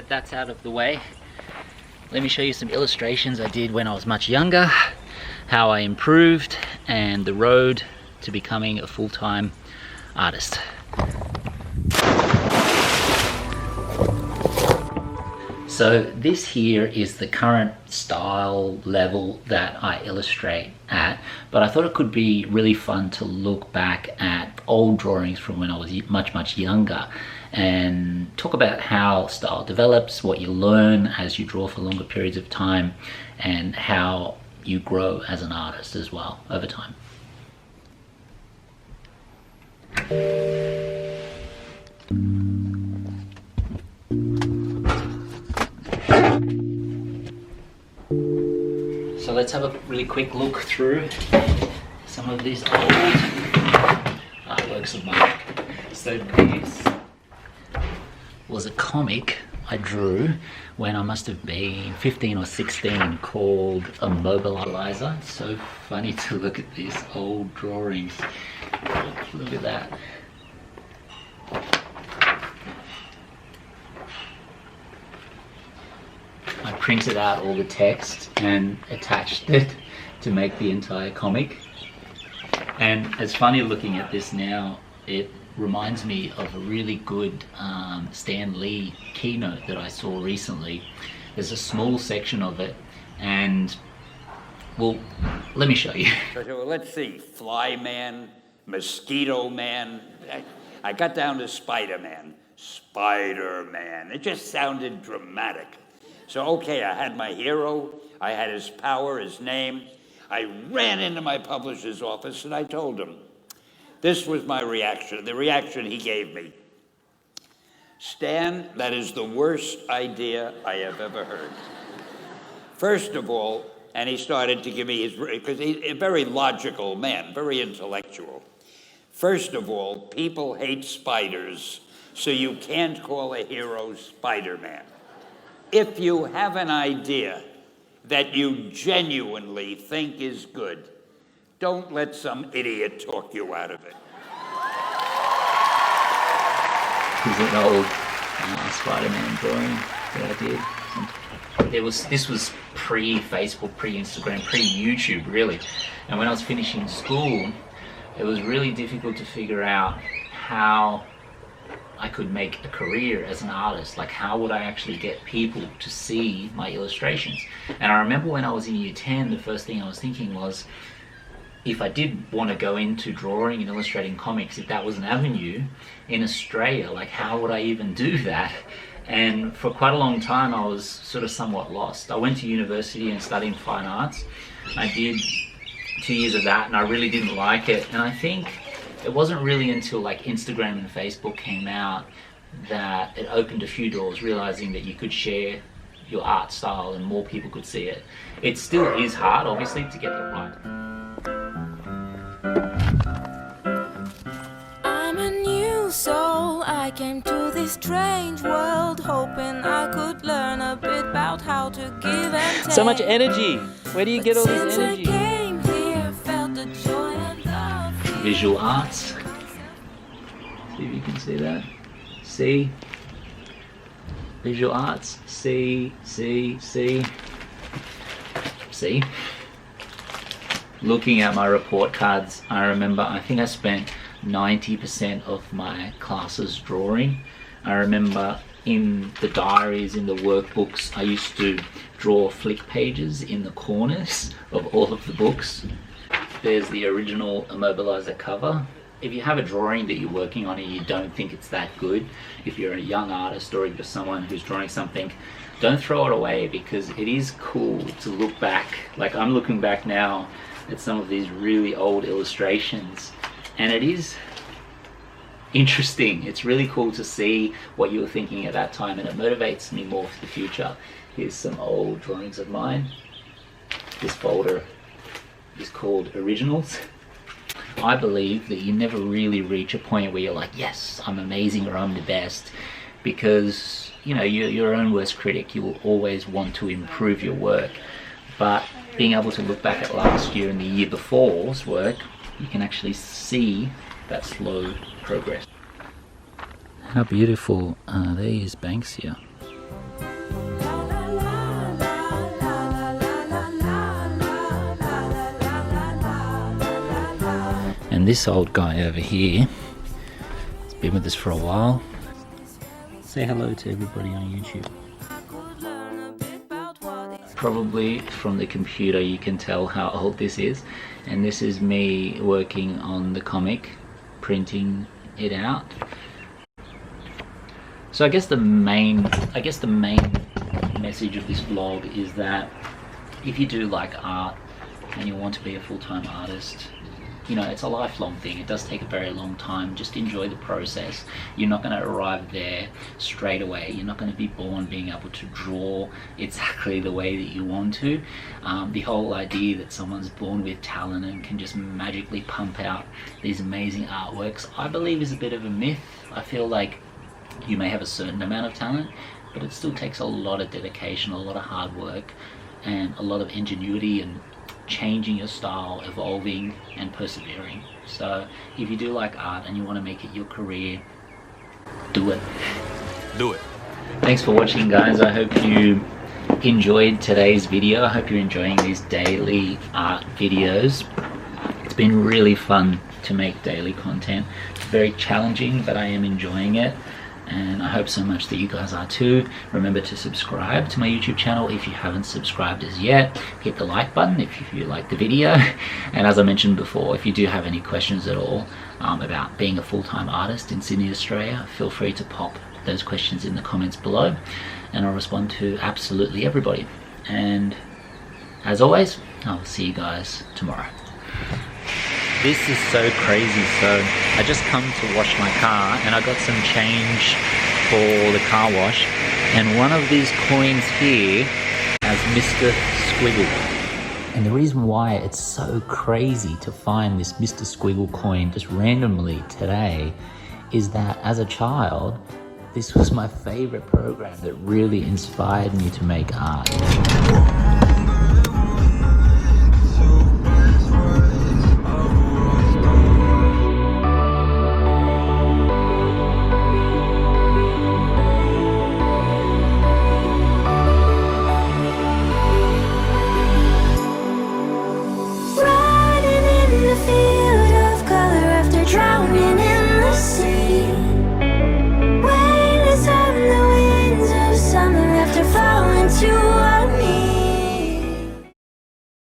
that that's out of the way, let me show you some illustrations I did when I was much younger, how I improved, and the road to becoming a full-time artist. So this here is the current style level that I illustrate at, but I thought it could be really fun to look back at old drawings from when I was much younger and talk about how style develops, what you learn as you draw for longer periods of time, and how you grow as an artist as well over time. So let's have a really quick look through some of these old artworks of mine. So this was a comic I drew when I must have been 15 or 16 called Immobilizer. It's so funny to look at these old drawings. Look at that. I printed out all the text and attached it to make the entire comic. And it's funny looking at this now, it reminds me of a really good Stan Lee keynote that I saw recently. There's a small section of it, and well, let me show you. So let's see, Fly Man, Mosquito Man. I got down to Spider-Man. Spider-Man. It just sounded dramatic. So, okay, I had my hero, I had his power, his name. I ran into my publisher's office and I told him. This was my reaction, the reaction he gave me. Stan, that is the worst idea I have ever heard. First of all, and he started to give me his, because he's a very logical man, very intellectual. First of all, people hate spiders, so you can't call a hero Spider-Man. If you have an idea that you genuinely think is good, don't let some idiot talk you out of it. This is an old Spider-Man drawing that I did. This was pre-Facebook, pre-Instagram, pre-YouTube really. And when I was finishing school, it was really difficult to figure out how I could make a career as an artist. Like, how would I actually get people to see my illustrations? And I remember when I was in year 10, the first thing I was thinking was, if I did want to go into drawing and illustrating comics, if that was an avenue in Australia, like how would I even do that? And for quite a long time I was sort of somewhat lost. I went to university and studied fine arts. I did 2 years of that and I really didn't like it. And I think it wasn't really until like Instagram and Facebook came out that it opened a few doors, realizing that you could share your art style and more people could see it. It still is hard, obviously, to get it right. I'm a new soul, I came to this strange world hoping I could learn a bit about how to give and take. So much energy! Where do you get all this Since energy? I came here, felt the joy and love. Visual arts. See if you can see that. See? Visual arts. See. Looking at my report cards, I remember I think I spent 90% of my classes drawing. I remember in the diaries, in the workbooks, I used to draw flick pages in the corners of all of the books. There's the original Immobilizer cover. If you have a drawing that you're working on and you don't think it's that good, if you're a young artist or if you're someone who's drawing something, don't throw it away, because it is cool to look back. Like, I'm looking back now at some of these really old illustrations and it is interesting. It's really cool to see what you were thinking at that time and it motivates me more for the future. Here's some old drawings of mine. This folder is called Originals. I believe that you never really reach a point where you're like, yes, I'm amazing or I'm the best, because you know, you're your own worst critic. You will always want to improve your work, but being able to look back at last year and the year before's work, you can actually see that slow progress. How beautiful. There is Banksia. And this old guy over here has been with us for a while. Say hello to everybody on YouTube. Probably from the computer you can tell how old this is, and this is me working on the comic, printing it out. So I guess the main message of this vlog is that if you do like art and you want to be a full-time artist, you know, it's a lifelong thing. It does take a very long time. Just enjoy the process. You're not going to arrive there straight away. You're not going to be born being able to draw exactly the way that you want to. The whole idea that someone's born with talent and can just magically pump out these amazing artworks, I believe is a bit of a myth. I feel like you may have a certain amount of talent, but it still takes a lot of dedication, a lot of hard work, and a lot of ingenuity and changing your style, evolving and persevering. So if you do like art and you want to make it your career, do it. Do it. Thanks for watching, guys. I hope you enjoyed today's video. I hope you're enjoying these daily art videos. It's been really fun to make daily content. It's very challenging, but I am enjoying it. And I hope so much that you guys are too. Remember to subscribe to my YouTube channel if you haven't subscribed as yet. Hit the like button if you like the video. And as I mentioned before, if you do have any questions at all about being a full-time artist in Sydney, Australia, feel free to pop those questions in the comments below, and I'll respond to absolutely everybody. And as always, I'll see you guys tomorrow. This is so crazy. So I just come to wash my car and I got some change for the car wash, and one of these coins here has Mr. Squiggle. And the reason why it's so crazy to find this Mr. Squiggle coin just randomly today is that as a child, this was my favorite program that really inspired me to make art.